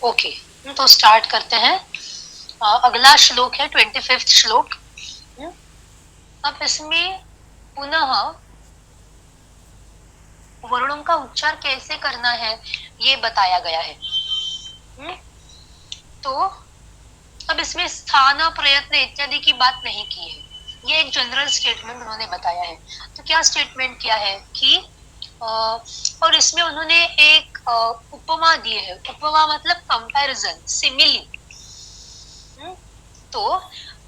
Okay, तो start करते हैं। अगला श्लोक है 25वां श्लोक। अब इसमें पुनः वर्णों का उच्चार कैसे करना है ये बताया गया है। तो अब इसमें स्थान, प्रयत्न इत्यादि की बात नहीं की है, ये एक जनरल स्टेटमेंट उन्होंने बताया है। तो क्या स्टेटमेंट किया है कि और इसमें उन्होंने एक उपमा दी है। उपमा मतलब कंपैरिजन, सिमिली। तो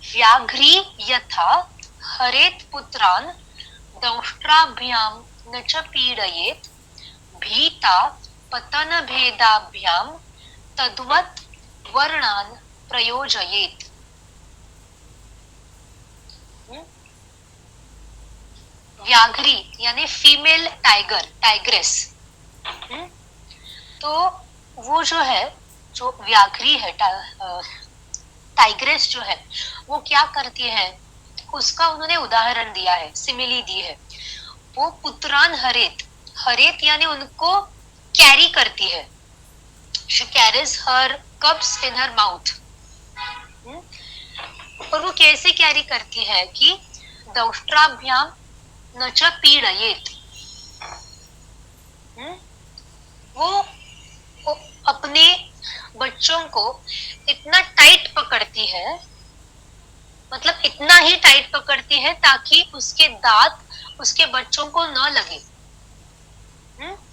व्याघ्री यथा हरेत पुत्रान दंष्ट्राभ्याम न च पीड़येत भीता पतन भेदाभ्याम तद्वत् वर्णान प्रयोजयेत। व्याघ्री यानी फीमेल टाइगर, टाइग्रेस। तो वो जो है, जो व्याघ्री है, टाइग्रेस जो है, वो क्या करती है उसका उन्होंने उदाहरण दिया है, सिमिली दी है। वो पुत्रान हरेत, हरेत यानी उनको कैरी करती है। She carries her cubs in her mouth. और वो कैसे कैरी करती है कि दौष्ट्राभ्याम न च पीड़येत। वो अपने बच्चों को इतना टाइट पकड़ती है, मतलब इतना ही टाइट पकड़ती है ताकि उसके दांत उसके बच्चों को न लगे।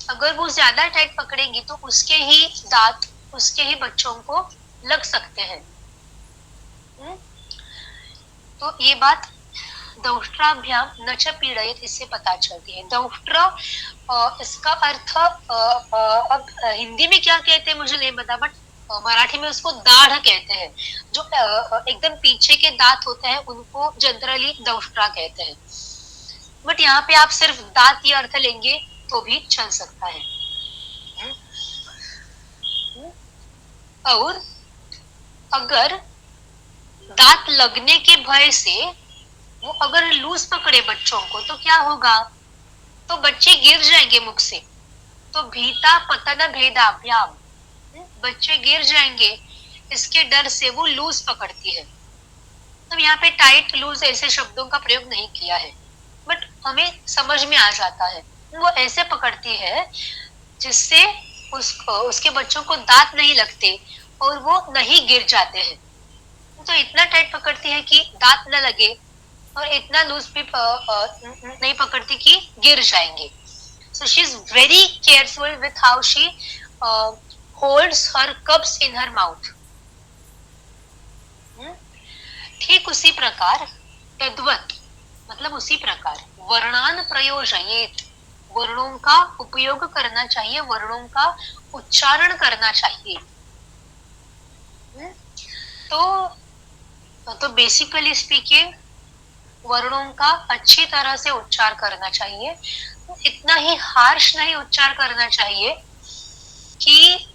अगर वो ज्यादा टाइट पकड़ेंगी तो उसके ही दांत उसके ही बच्चों को लग सकते हैं। तो ये बात दौष्ट्राभ्याम न च पीड़येत इससे पता चलती है। दौष्ट्र इसका अर्थ अब हिंदी में क्या कहते हैं मुझे नहीं पता, बट मराठी में उसको दाढ़ कहते हैं। जो एकदम पीछे के दांत होते हैं उनको जनरली दौष्ट्रा कहते हैं, बट यहाँ पे आप सिर्फ दांत ये अर्थ लेंगे तो भी चल सकता है। और अगर दांत लगने के भय से वो अगर लूज पकड़े बच्चों को तो क्या होगा, तो बच्चे गिर जाएंगे मुख से। तो भीता पतन भेदाभ्याम, बच्चे गिर जाएंगे, इसके डर से वो लूज पकड़ती है। तो यहाँ पे टाइट लूज ऐसे शब्दों का प्रयोग नहीं किया है, बट हमें समझ में आ जाता है। वो ऐसे पकड़ती है जिससे उसके बच्चों को दांत नहीं लगते और वो नहीं गिर जाते हैं। तो इतना टाइट पकड़ती है कि दांत न लगे और इतना लूज भी नहीं पकड़ती कि गिर जाएंगे। So she is very careful with how she holds her cubs in her mouth. ठीक उसी प्रकार तद्वत मतलब उसी प्रकार वर्णान प्रयोजयेत, वर्णों का उपयोग करना चाहिए, वर्णों का उच्चारण करना चाहिए। तो बेसिकली स्पीकिंग वर्णों का अच्छी तरह से उच्चार करना चाहिए। इतना ही हार्श नहीं उच्चार करना चाहिए कि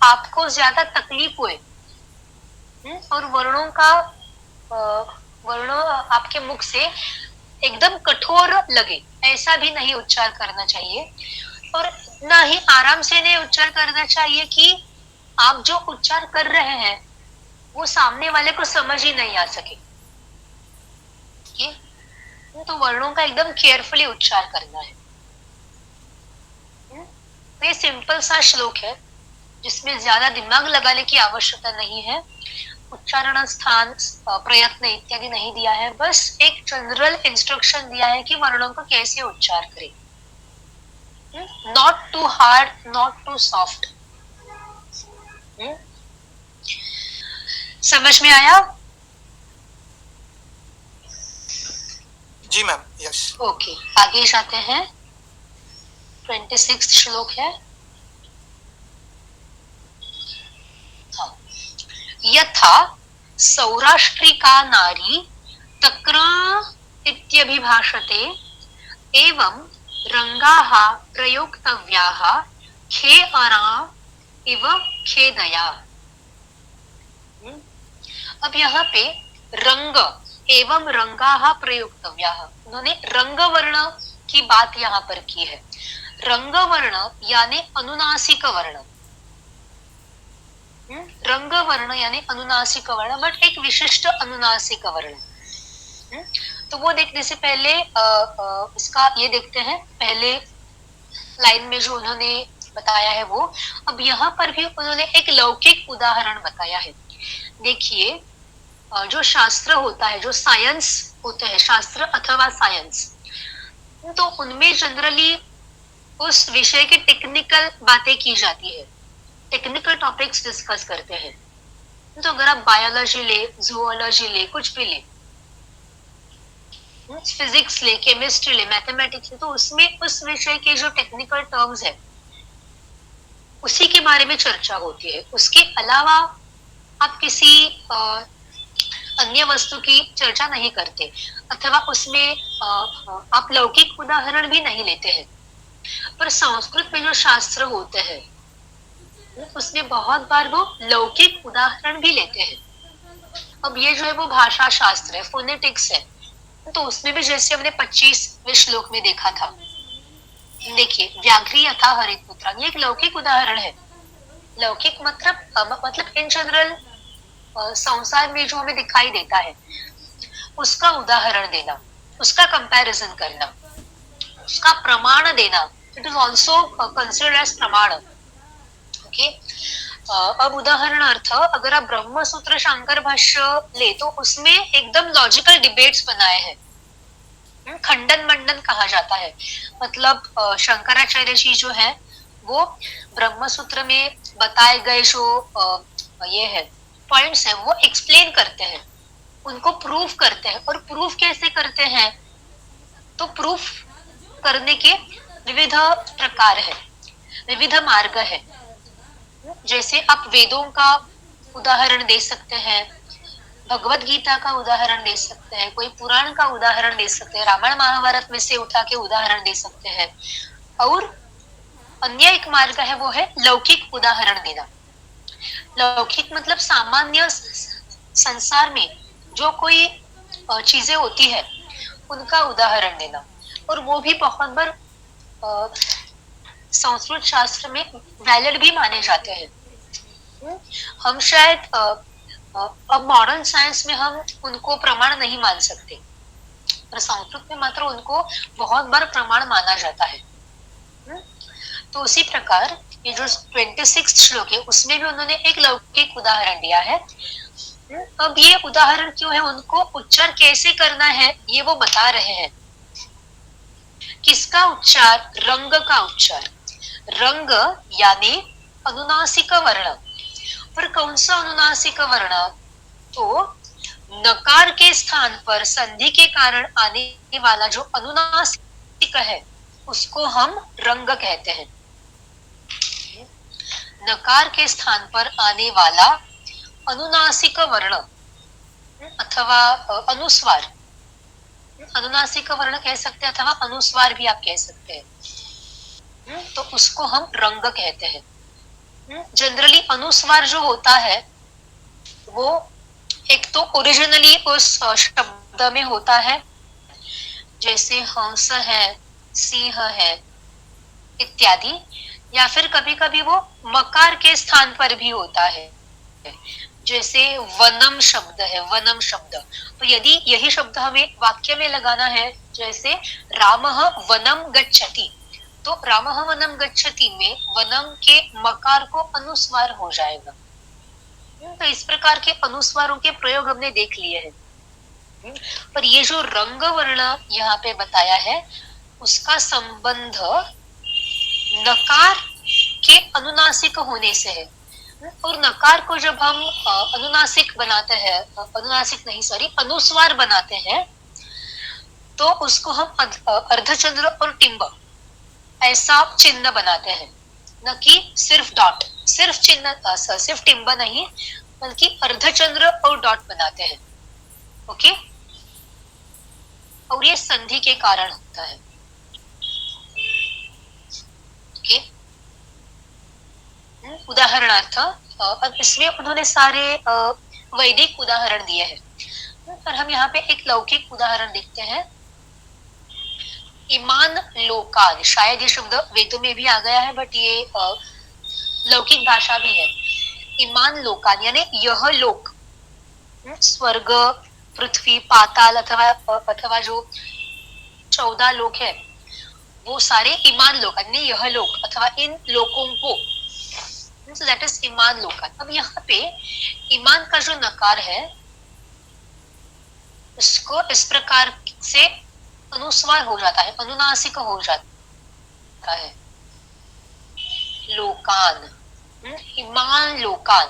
आपको ज्यादा तकलीफ हुए और वर्णों आपके मुख से एकदम कठोर लगे, ऐसा भी नहीं उच्चार करना चाहिए। और इतना ही आराम से नहीं उच्चार करना चाहिए कि आप जो उच्चार कर रहे हैं वो सामने वाले को समझ ही नहीं आ सके। तो वर्णों का एकदम केयरफुली उच्चार करना है। ये सिंपल सा श्लोक है जिसमें ज्यादा दिमाग लगाने की आवश्यकता नहीं है। उच्चारण, स्थान, प्रयत्न इत्यादि नहीं दिया है, बस एक जनरल इंस्ट्रक्शन दिया है कि वर्णों को कैसे उच्चार करें। Not too hard, not too soft. समझ में आया? जी मैम, यस। ओके, आगे जाते हैं। 26वां श्लोक है। यथा सौराष्ट्रिका नारी तक्र इत्यभिभाषते एवं रंगाः प्रयोक्तव्याः खे अरा इव खेदया। अब यहाँ पे रंग एवं रंगाः प्रयोक्तव्याः, उन्होंने रंग वर्ण की बात यहाँ पर की है। रंग वर्ण यानी अनुनासिक वर्ण। रंग वर्ण यानी अनुनासिक वर्ण, बट एक विशिष्ट अनुनासिक वर्ण। तो वो देखने से पहले इसका ये देखते हैं, पहले लाइन में जो उन्होंने बताया है वो। अब यहाँ पर भी उन्होंने एक लौकिक उदाहरण बताया है। देखिए, जो शास्त्र होता है, जो साइंस होते हैं, शास्त्र अथवा साइंस, तो उनमें जनरली उस विषय की टेक्निकल बातें की जाती है, टेक्निकल टॉपिक्स डिस्कस करते हैं। तो अगर आप बायोलॉजी ले, जूलॉजी ले, कुछ भी ले, फिजिक्स ले, केमिस्ट्री ले, मैथमेटिक्स ले, तो उसमें उस विषय के जो टेक्निकल टर्म्स है उसी के बारे में चर्चा होती है। उसके अलावा आप किसी अन्य वस्तु की चर्चा नहीं करते, अथवा उसमें आप लौकिक उदाहरण भी नहीं लेते हैं। पर संस्कृत में जो शास्त्र होते हैं उसमें बहुत बार वो लौकिक उदाहरण भी लेते हैं। अब ये जो है वो भाषा शास्त्र है, फोनेटिक्स है, तो उसमें भी जैसे हमने 25वें श्लोक में देखा था, देखिए, व्याघ्री यथा हरित पुत्र, ये एक लौकिक उदाहरण है। लौकिक मतलब इन जनरल संसार में जो हमें दिखाई देता है उसका उदाहरण देना, उसका कंपैरिजन करना, उसका प्रमाण देना, it is also considered as प्रमाण। ओके, अब उदाहरणार्थ अगर आप ब्रह्म सूत्र शंकर भाष्य ले तो उसमें एकदम लॉजिकल डिबेट्स बनाए हैं, खंडन मंडन कहा जाता है। मतलब शंकराचार्य जी जो है वो ब्रह्म सूत्र में बताए गए जो ये है पॉइंट्स है वो एक्सप्लेन करते हैं, उनको प्रूफ करते हैं। और प्रूफ कैसे करते हैं? तो प्रूफ करने के विविध प्रकार है, विविध मार्ग है। जैसे आप वेदों का उदाहरण दे सकते हैं, भगवत गीता का उदाहरण दे सकते हैं, कोई पुराण का उदाहरण दे सकते हैं, रामायण महाभारत में से उठा के उदाहरण दे सकते हैं। और अन्य एक मार्ग है वो है लौकिक उदाहरण देना। लौकिक मतलब सामान्य संसार में जो कोई चीजें होती है उनका उदाहरण देना, और वो भी बहुत बार संस्कृत शास्त्र में वैलिड भी माने जाते हैं। हम शायद अब मॉडर्न साइंस में हम उनको प्रमाण नहीं मान सकते, पर संस्कृत में मात्र उनको बहुत बार प्रमाण माना जाता है। तो उसी प्रकार ये जो 26 श्लोक है उसमें भी उन्होंने एक लौकिक उदाहरण दिया है। अब ये उदाहरण क्यों है, उनको उच्चार कैसे करना है ये वो बता रहे हैं। किसका उच्चार? रंग का उच्चार। रंग यानी अनुनासिक वर्ण। पर कौन सा अनुनासिक वर्ण? तो नकार के स्थान पर संधि के कारण आने वाला जो अनुनासिक है उसको हम रंग कहते हैं। नकार के स्थान पर आने वाला अनुनासिक वर्ण अथवा अनुस्वार, अनुनासिक वर्ण कह सकते हैं अथवा अनुस्वार भी आप कह सकते हैं, तो उसको हम रंग कहते हैं। जनरली अनुस्वार जो होता है वो एक तो ओरिजिनली उस शब्द में होता है, जैसे हंस है, सिंह है इत्यादि, या फिर कभी कभी वो मकार के स्थान पर भी होता है, जैसे वनम शब्द है, वनम शब्द। तो यदि यही शब्द हमें वाक्य में लगाना है, जैसे रामः वनम गच्छति, तो रामः वनम गच्छति में वनम के मकार को अनुस्वार हो जाएगा। तो इस प्रकार के अनुस्वारों के प्रयोग हमने देख लिए हैं। पर ये जो रंग वर्ण यहाँ पे बताया है उसका संबंध नकार के अनुनासिक होने से है। और नकार को जब हम अनुनासिक बनाते हैं, अनुनासिक नहीं सॉरी अनुस्वार बनाते हैं, तो उसको हम अर्धचंद्र और टिंब ऐसा चिन्ह बनाते हैं, न कि सिर्फ डॉट, सिर्फ चिन्ह सिर्फ टिंब नहीं बल्कि अर्धचंद्र और डॉट बनाते हैं। ओके, और ये संधि के कारण होता है। ओके, उदाहरणार्थ अब इसमें उन्होंने सारे वैदिक उदाहरण दिए हैं, पर हम यहाँ पे एक लौकिक उदाहरण देखते हैं। ईमान लोकान, शायद ये शब्द वेदों में भी आ गया है, बट ये लौकिक भाषा भी है। इमान लोकान यानी यह लोक, स्वर्ग, पृथ्वी, पाताल अथवा जो 14 लोक है वो सारे ईमान लोक यानी यह लोक अथवा इन लोकों को, दैट इज ईमान लोकान। अब यहाँ पे ईमान का जो नकार है उसको इस प्रकार से अनुस्वार हो जाता है, अनुनासिक हो जाता है, लोकान, ईमान लोकान।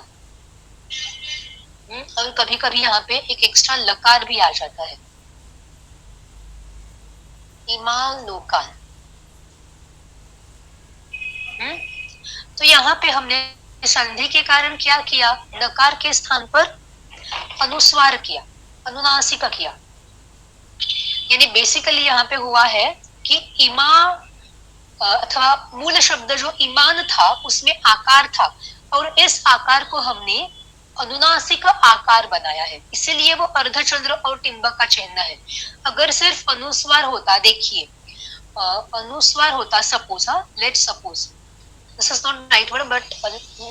और कभी कभी यहाँ पे एक एक्स्ट्रा लकार भी आ जाता है, ईमान लोकान। तो यहाँ पे हमने संधि के कारण क्या किया, नकार के स्थान पर अनुस्वार किया, अनुनासिक किया। यानी बेसिकली यहाँ पे हुआ है कि इमा अथवा मूल शब्द जो ईमान था उसमें आकार था और इस आकार को हमने अनुनासिक आकार बनाया है, इसीलिए वो अर्धचंद्र और टिंबक का चिन्ह है। अगर सिर्फ अनुस्वार होता, देखिए अनुस्वार होता, suppose, let suppose, this is not right word but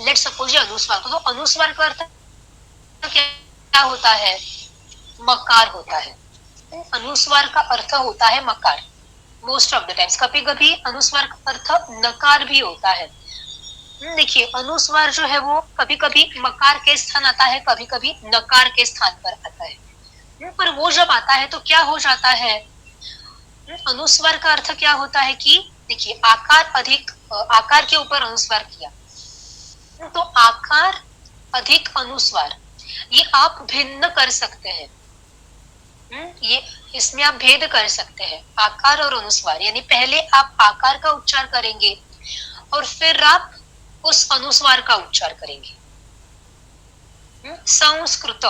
let suppose ये अनुस्वार, तो अनुस्वार का अर्थ क्या होता है, मकार होता है। अनुस्वार का अर्थ होता है मकार मोस्ट ऑफ द टाइम्स। कभी कभी अनुस्वार का अर्थ नकार भी होता है। देखिए अनुस्वार जो है वो कभी कभी मकार के स्थान आता है, कभी कभी नकार के स्थान पर आता है। पर वो जब आता है तो क्या हो जाता है, अनुस्वार का अर्थ क्या होता है कि देखिए आकार अधिक, आकार के ऊपर अनुस्वार किया तो आकार अधिक अनुस्वार, ये आप भिन्न कर सकते हैं। ये इसमें आप भेद कर सकते हैं आकार और अनुस्वार, यानी पहले आप आकार का उच्चार करेंगे और फिर आप उस अनुस्वार का उच्चार करेंगे। संस्कृत,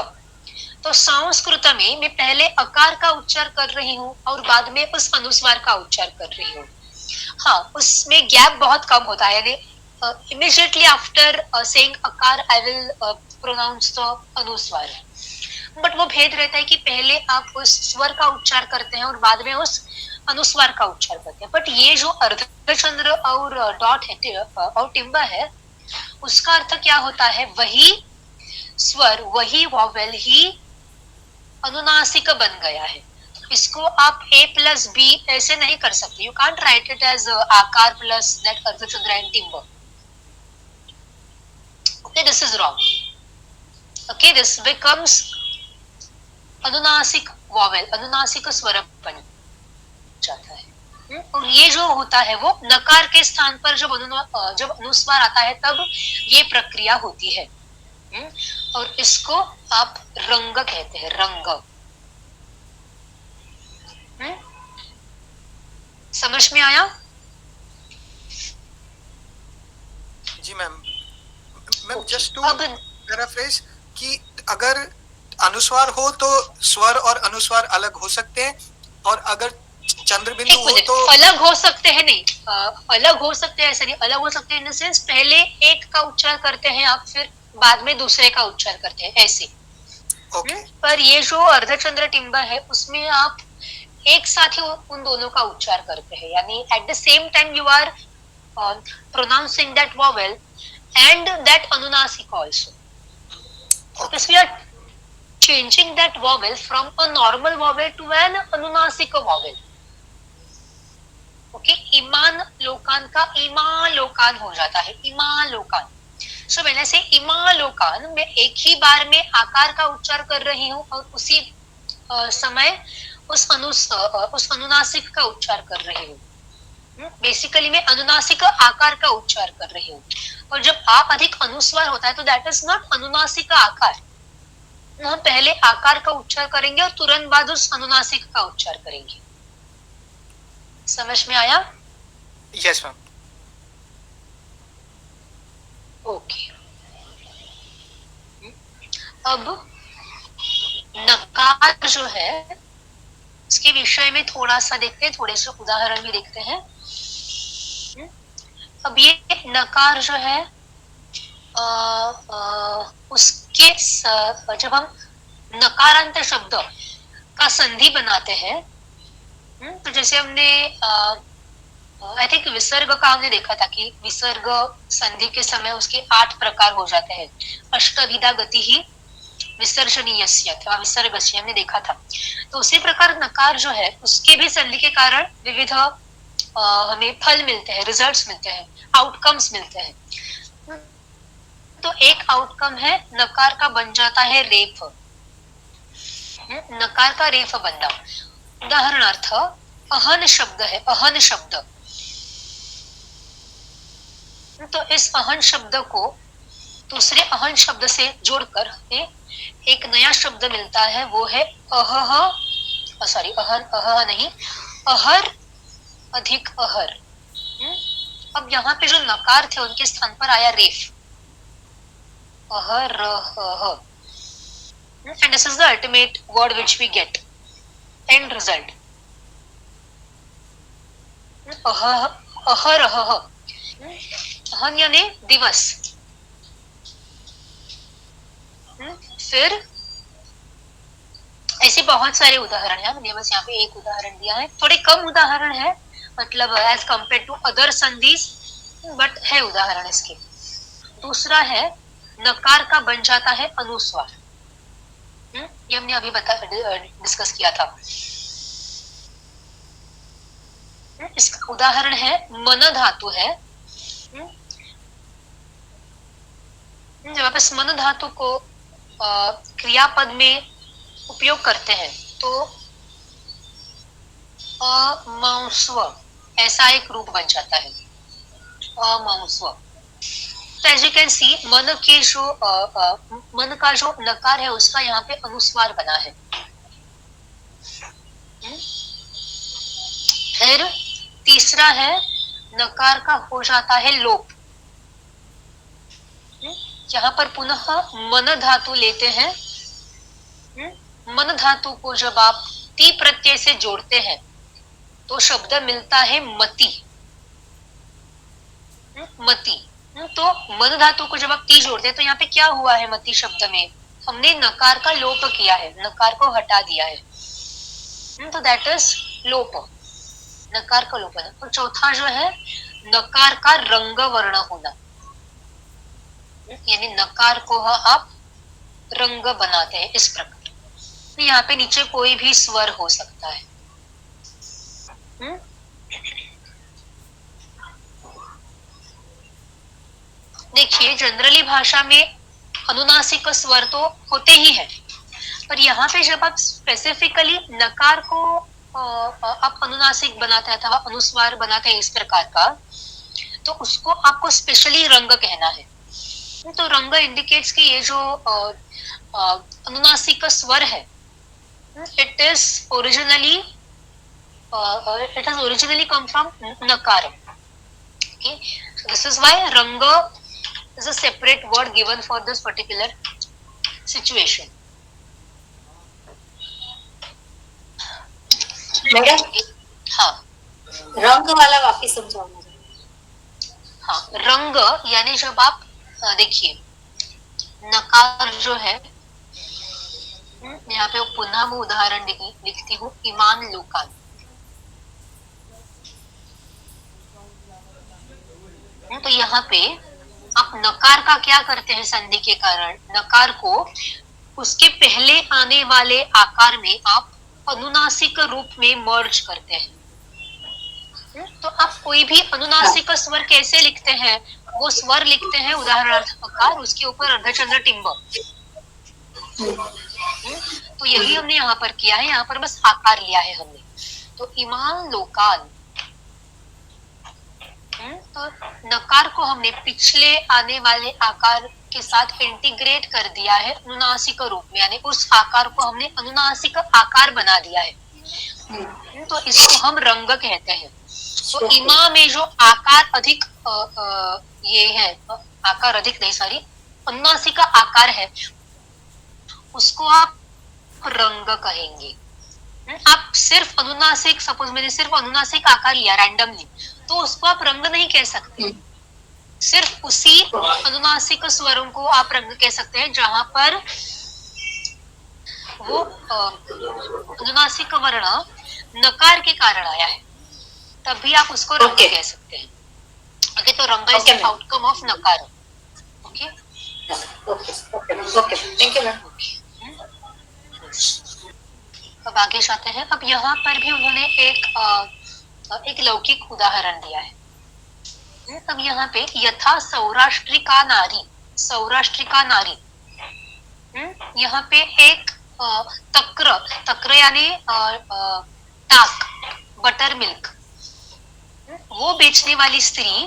तो संस्कृत में मैं पहले अकार का उच्चार कर रही हूँ और बाद में उस अनुस्वार का उच्चार कर रही हूँ। हाँ, उसमें गैप बहुत कम होता है, यानी इमीडिएटली आफ्टर सेइंग अकार आई विल प्रोनाउंस द अनुस्वार। बट वो भेद रहता है कि पहले आप उस स्वर का उच्चार करते हैं और बाद में उस अनुस्वार का उच्चार करते हैं। बट ये जो अर्धचंद्र और डॉट है और टिम्बा है, उसका अर्थ क्या होता है, वही स्वर, वही वॉवेल ही अनुनासिक बन गया है। इसको आप a प्लस बी ऐसे नहीं कर सकते, you can't write it as आकार प्लस दैट अर्धचंद्र and timbre. Okay, this is wrong. Okay, this becomes अनुनासिक वॉवेल, अनुनासिक स्वर बन जाता है। और ये जो होता है वो नकार के स्थान पर जब अनुस्वार आता है तब ये प्रक्रिया होती है। और इसको आप रंग कहते हैं, रंग। समझ में आया? जी ma'am. Ma'am just to paraphrase कि अगर अनुस्वार हो तो स्वर और अनुस्वार अलग हो सकते हैं, और अगर चंद्र बिंदु हो तो अलग हो सकते हैं। नहीं, अलग हो सकते हैं, ऐसा नहीं, अलग हो सकते हैं इन द सेंस पहले एक का उच्चार करते हैं आप, फिर बाद में दूसरे का उच्चार करते हैं, ऐसे। पर ये जो अर्धचंद्र टिम्बा है उसमें आप एक साथ ही उन दोनों का उच्चार करते हैं, यानी at the same time you are pronouncing that vowel and that अनुनासिक also, because we are changing that vowel from a normal vowel to an अनुनासिक vowel. ओके, ईमान लोकान का ईमा लोकान हो जाता है, ईमा लोकान। सो मैंने से ईमा लोकान में एक ही बार में आकार का उच्चार कर रही हूँ और उसी समय उस अनुनासिक का उच्चार कर रही हूँ। बेसिकली मैं अनुनासिक आकार का उच्चार कर रही हूँ। और जब आप अधिक अनुस्वार होता है तो दैट इज नॉट अनुनासिक आकार, हम पहले आकार का उच्चार करेंगे और तुरंत बाद उस अनुनासिक का उच्चार करेंगे। समझ में आया? Yes ma'am. ओके, अब नकार जो है इसके विषय में थोड़ा सा देखते हैं, थोड़े से उदाहरण भी देखते हैं। अब ये नकार जो है उसके जब हम नकारांत शब्द का संधि बनाते हैं, तो जैसे हमने आई थिंक विसर्ग का हमने देखा था कि विसर्ग संधि के समय उसके 8 प्रकार हो जाते हैं। अष्टविधा गति ही विसर्जनीयस्य अथवा विसर्गस्य हमने देखा था। तो उसी प्रकार नकार जो है उसके भी संधि के कारण विविध हमें फल मिलते हैं, रिजल्ट्स मिलते हैं, आउटकम्स मिलते हैं। तो एक आउटकम है नकार का बन जाता है रेफ। नकार का रेफ बनना, उदाहरणार्थ अहन शब्द है, अहन शब्द। तो इस अहन शब्द को दूसरे अहन शब्द से जोड़कर हमें एक नया शब्द मिलता है, वो है अहह, सॉरी अहन, अहह नहीं, अहर अधिक अहर। अब यहाँ पे जो नकार थे उनके स्थान पर आया रेफ, अहर, and this is the ultimate word which we get, end result. अहर अहह, अहन यानी दिवस। फिर ऐसे बहुत सारे उदाहरण हैं, मैंने बस यहाँ पे एक उदाहरण दिया है, थोड़े कम उदाहरण है, मतलब एज कंपेयर टू अदर संधिज, बट है उदाहरण इसके। दूसरा है नकार का बन जाता है अनुस्वार। ये हमने अभी डिस्कस किया था। इसका उदाहरण है मन धातु है। जब आप इस मन धातु को क्रियापद में उपयोग करते हैं तो अमांस्व ऐसा एक रूप बन जाता है, अमांस्व। तो एज यू कैन सी मन के जो मन का जो नकार है उसका यहाँ पे अनुस्वार बना है। फिर तीसरा है नकार का हो जाता है लोप। यहाँ पर पुनः मन धातु लेते हैं। मन धातु को जब आप ती प्रत्यय से जोड़ते हैं तो शब्द मिलता है मति, मति। तो मन धातु को जब आप ती जोड़ते हैं तो यहाँ पे क्या हुआ है, मति शब्द में हमने नकार का लोप किया है, नकार को हटा दिया है, तो दैट इज लोप, नकार का लोप है। और चौथा जो है नकार का रंग वर्ण होना, यानी नकार को आप रंग बनाते हैं इस प्रकार। तो यहाँ पे नीचे कोई भी स्वर हो सकता है। देखिए जनरली भाषा में अनुनासिक स्वर तो होते ही है, पर यहाँ पे जब आप स्पेसिफिकली नकार को आप अनुनासिक बनाते हैं अथवा अनुस्वार बनाते हैं इस प्रकार का, तो उसको आपको स्पेशली रंग कहना है। तो रंग इंडिकेट्स कि ये जो अनुनासिक स्वर है it is originally it has originally come from nakar. Okay, so this is why ranga is a separate word given for this particular situation. Madam हाँ, रंग वाला वाक्य समझाओ मुझे। हाँ, रंग यानी जब आप देखिए नकार जो है, यहाँ पे पुनः मैं उदाहरण लिखती हूँ, ईमान लोकान। तो यहाँ पे आप नकार का क्या करते हैं, संधि के कारण नकार को उसके पहले आने वाले आकार में आप अनुनासिक रूप में मर्ज करते हैं। तो आप कोई भी अनुनासिक स्वर कैसे लिखते हैं, वो स्वर लिखते हैं उदाहरणार्थ अकार, उसके ऊपर अर्धचंद्र टिम्ब। तो यही हमने यहाँ पर किया है, यहाँ पर बस आकार लिया है हमने। तो ईमान लोकान, तो नकार को हमने पिछले आने वाले आकार के साथ इंटीग्रेट कर दिया है अनुनासिक रूप में, यानी उस आकार को हमने अनुनासिक आकार बना दिया है। तो इसको हम रंग कहते हैं। तो इमा में जो आकार अधिक ये है, आकार अधिक नहीं सॉरी अनुनासिक आकार है, उसको आप रंग कहेंगे। आप सिर्फ अनुनासिक, सपोज मैंने सिर्फ अनुनासिक आकार लिया रैंडमली, तो उसको आप रंग नहीं कह सकते। सिर्फ उसी अनुनासिक स्वरों को आप रंग कह सकते हैं जहां पर वो अनुनासिक वर्ण नकार के कारण आया है। तब भी आप उसको रंग Okay. कह सकते हैं. ओके, तो रंग is Okay, the ma'am. Outcome of नकार. Okay, okay thank you ma'am. अब आगे जाते हैं. अब यहाँ पर भी उन्होंने एक लौकिक उदाहरण दिया है. अब यहाँ पे यथा सौराष्ट्रिका नारी, सौराष्ट्रिका नारी. यहाँ पे एक तक्र, तक्र यानी ताक, बटर मिल्क, वो बेचने वाली स्त्री,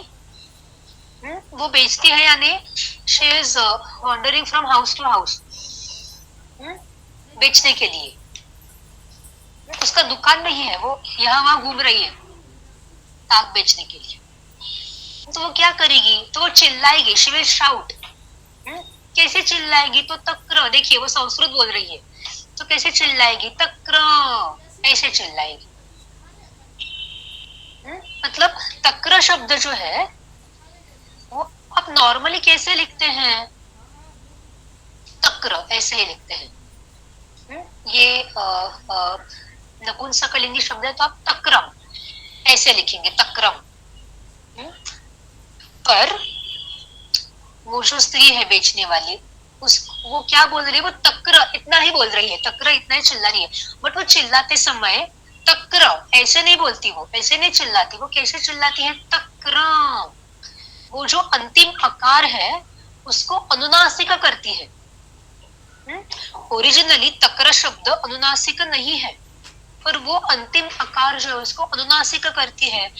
वो बेचती है, यानी she is wandering from house to house बेचने के लिए. उसका दुकान नहीं है, वो यहाँ वहां घूम रही है ताक बेचने के लिए. तो वो क्या करेगी, तो वो चिल्लाएगी, शी विल शाउट. कैसे चिल्लाएगी, तो तक्र, देखिए वो संस्कृत बोल रही है, तो कैसे चिल्लाएगी, तक्र, ऐसे चिल्लाएगी. मतलब तक्र शब्द जो है वो आप नॉर्मली कैसे लिखते हैं, तक्र ऐसे ही लिखते हैं. ये नपुंसकलिंगी शब्द है, तो आप तक्रम ऐसे लिखेंगे, तक्रम. पर वो जो स्त्री है बेचने वाली, वो क्या बोल रही है, वो तक्र इतना ही बोल रही है, तक्र इतना ही चिल्ला रही है. बट वो चिल्लाते समय तक्र ऐसे नहीं बोलती, वो ऐसे नहीं चिल्लाती. वो कैसे चिल्लाती है, तक्र. वो जो अंतिम आकार है उसको अनुनासिक करती है. ओरिजिनली तक्र शब्द अनुनासिक नहीं है, पर वो अंतिम आकार जो है उसको अनुनासिक करती है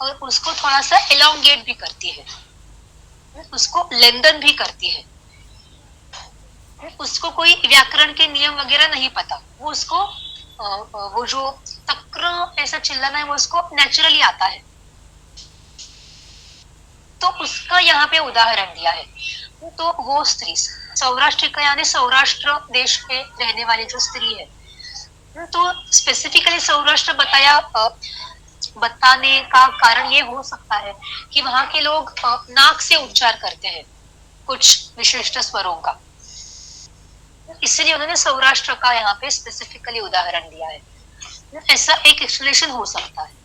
और उसको थोड़ा सा एलोंगेट भी करती है, उसको लेंदन भी करती है. उसको कोई व्याकरण के नियम वगैरह नहीं पता, वो उसको वो जो तक्र ऐसा चिल्लाना है वो उसको नेचुरली आता है. तो उसका यहाँ पे उदाहरण दिया है. तो वो स्त्री सौराष्ट्र का, यानी सौराष्ट्र देश में रहने वाली जो स्त्री है, तो स्पेसिफिकली सौराष्ट्र बताने का कारण ये हो सकता है कि वहां के लोग नाक से उच्चार करते हैं कुछ विशिष्ट स्वरों का, इसलिए उन्होंने सौराष्ट्र का यहाँ पे स्पेसिफिकली उदाहरण दिया है. ऐसा एक एक्सप्लेनेशन हो सकता है.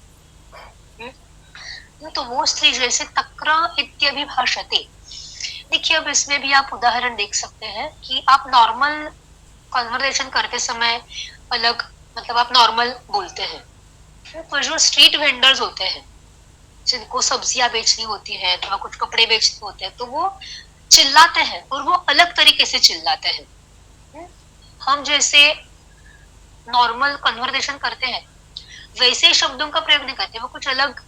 तो वो स्त्री जैसे तक्र इत्यभिभाषते. देखिए, अब इसमें भी आप उदाहरण देख सकते हैं कि आप नॉर्मल कन्वर्सेशन करते समय अलग, मतलब आप नॉर्मल बोलते हैं, पर जो स्ट्रीट वेंडर्स होते हैं जिनको सब्जियां बेचनी होती है अथवा कुछ कपड़े बेचने होते हैं, तो वो चिल्लाते हैं और वो अलग तरीके से चिल्लाते हैं. हम जैसे नॉर्मल कन्वर्सेशन करते हैं वैसे ही शब्दों का प्रयोग नहीं करते, वो कुछ अलग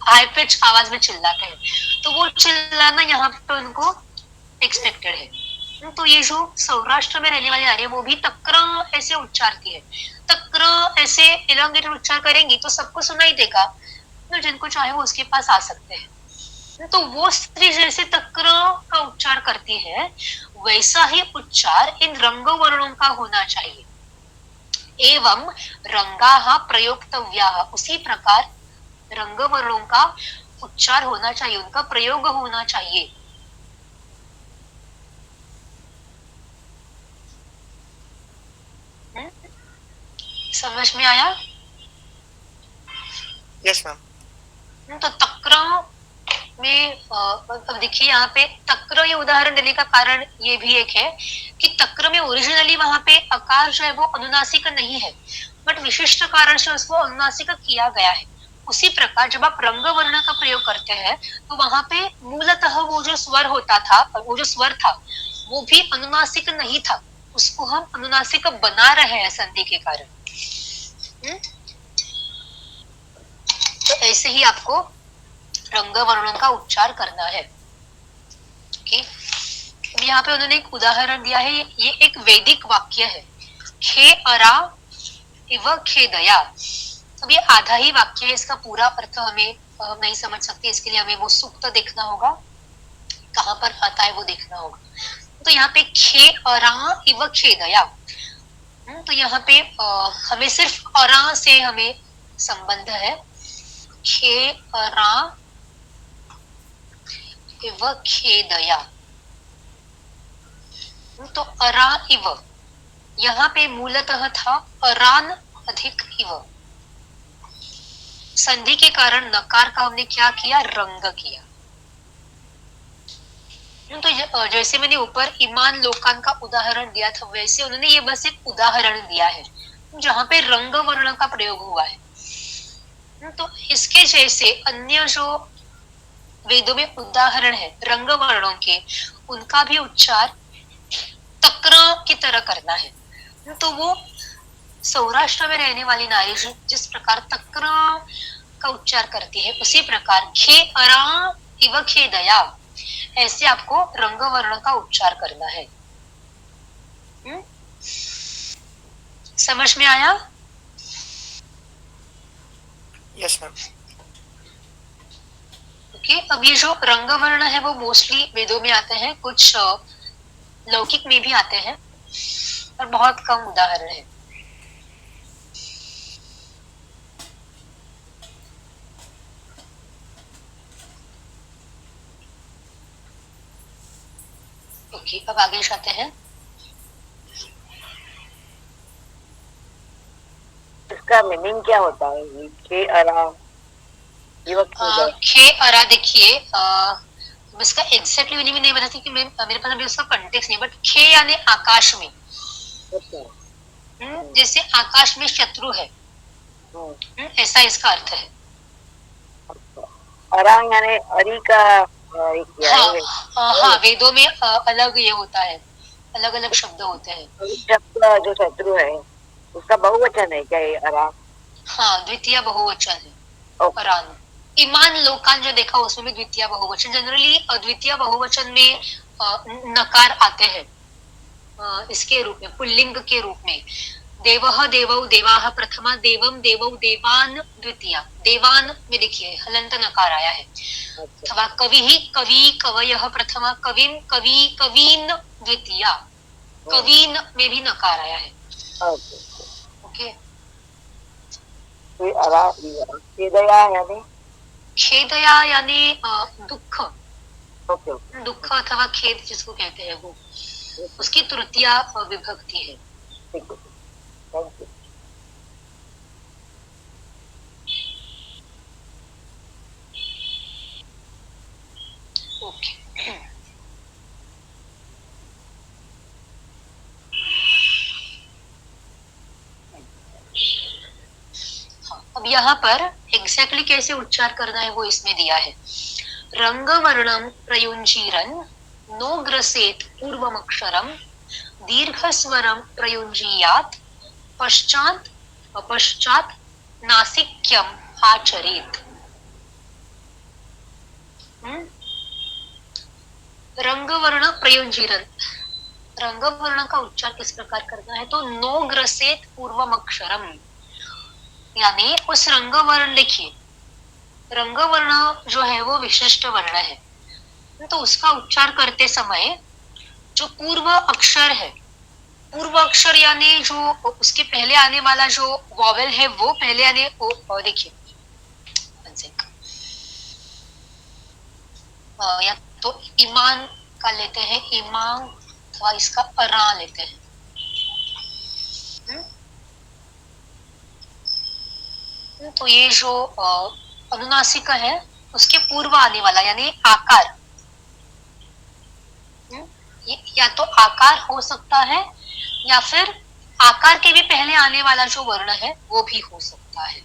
हाई पिच आवाज में चिल्लाते हैं. तो वो चिल्लाना यहाँ पे उनको एक्सपेक्टेड है. तो ये जो सौराष्ट्र में रहने वाली नारी है वो भी तक्र ऐसे उच्चारती है. तक्र ऐसे इलांगेटेड उच्चार करेंगी तो सबको सुनाई देगा, तो जिनको चाहे वो उसके पास आ सकते हैं. तो वो स्त्री जैसे तक्र का उच्चार करती है वैसा ही उच्चार इन रंग वर्णों का होना चाहिए. एवं रंगाः प्रयोक्तव्याः, उसी प्रकार रंग वर्णों का उच्चार होना चाहिए, उनका प्रयोग होना चाहिए. समझ में आया? Yes ma'am. तो तक्र में अब देखिए यहाँ पे तक्र ये उदाहरण देने का कारण ये भी एक है कि तक्र में ओरिजिनली वहां पे आकार जो है वो अनुनासिक नहीं है, बट विशिष्ट कारण से उसको अनुनासिक किया गया है. उसी प्रकार जब आप रंग वर्ण का प्रयोग करते हैं तो वहां पे मूलतः वो जो स्वर होता था, वो जो स्वर था वो भी अनुनासिक नहीं था, उसको हम अनुनासिक बना रहे हैं संधि के कारण. तो ऐसे ही आपको रंग वर्णों का उच्चार करना है. यहाँ पे उन्होंने एक उदाहरण दिया है, ये एक वैदिक वाक्य है, खे अरा इव खेदया. अब ये आधा ही वाक्य है, इसका पूरा अर्थ हमें हम नहीं समझ सकते, इसके लिए हमें वो सूक्त देखना होगा, कहाँ पर आता है वो देखना होगा. तो यहाँ पे खे अरा इव खेदया, तो यहाँ पे हमें सिर्फ अरा से हमें संबंध है. खे अरा इव खेदया, तो अरा इव यहाँ पे मूलतः था अरान अधिक इव. संधि के कारण नकार का हमने क्या किया, रंग किया। तो जैसे मैंने ऊपर ईमान लोकान का उदाहरण दिया था, वैसे उन्होंने ये बस एक उदाहरण दिया है जहां पे रंग वर्ण का प्रयोग हुआ है। तो इसके जैसे अन्य जो वेदों में उदाहरण है रंग वर्णों के, उनका भी उच्चार तक्र की तरह करना है। तो वो सौराष्ट्र में रहने वाली नारी जिस प्रकार तक्र का उच्चार करती है, उसी प्रकार खे अरा इव खे दया, ऐसे आपको रंग वर्ण का उच्चार करना है। समझ में आया? Yes ma'am. ओके, अब ये जो रंग वर्ण है वो मोस्टली वेदों में आते हैं, कुछ लौकिक में भी आते हैं, और बहुत कम उदाहरण है। ओके, अब आगे जाते हैं। इसका मीनिंग क्या होता है? खे अरा खे अरा, देखिए इसका एग्जैक्टली मीनिंग नहीं बता कि मेरे पास अभी उसका कॉन्टेक्स्ट नहीं, बट खे यानी आकाश में। जैसे आकाश में शत्रु है, ऐसा इसका अर्थ है। अरा यानी अरी का हाँ, वेदों में अलग ये होता है, अलग अलग शब्द होते हैं। शब्द जो शत्रु है उसका बहुवचन है क्या ये अरा? हाँ, द्वितीय बहुवचन है अरान। ईमान लोकान जो देखा उसमें भी द्वितीय बहुवचन। जनरली द्वितीय बहुवचन में नकार आते हैं इसके रूप में, पुल्लिंग के रूप में। देवः देवौ देवाः प्रथमा, देवम देवौ देवान द्वितीया। देवान में देखिए हलंत नकार आया है। अथवा कवि कवि कवयः प्रथमा, कविम कवि कवीन द्वितीया, कवीन में भी नकार आया है। ओके, खेदया यानी दुख, दुख अथवा खेद जिसको कहते हैं वो, उसकी तृतीया विभक्ति है। ओके, अब यहाँ पर एग्जैक्टली कैसे उच्चार करना है वो इसमें दिया है। रंग वर्णम प्रयुंजीरन नो ग्रसेत पूर्वमक्षरम, दीर्घ स्वरम प्रयुंजीयात पश्चात पश्चात नासिक्यम आचरेत। रंग वर्ण प्रयुंजीरन, रंग वर्ण का उच्चार किस प्रकार करना है? तो नो ग्रसेत पूर्वमक्षरम, यानी उस रंग वर्ण, देखिए रंग वर्ण जो है वो विशिष्ट वर्ण है, तो उसका उच्चार करते समय जो पूर्व अक्षर है, पूर्व अक्षर यानी जो उसके पहले आने वाला जो वॉवेल है वो पहले आने, देखिए या तो ईमान का लेते हैं, ईमान, अथवा इसका अरा लेते हैं। तो ये जो अनुनासिक है उसके पूर्व आने वाला यानी आकार, या तो आकार हो सकता है या फिर आकार के भी पहले आने वाला जो वर्ण है वो भी हो सकता है।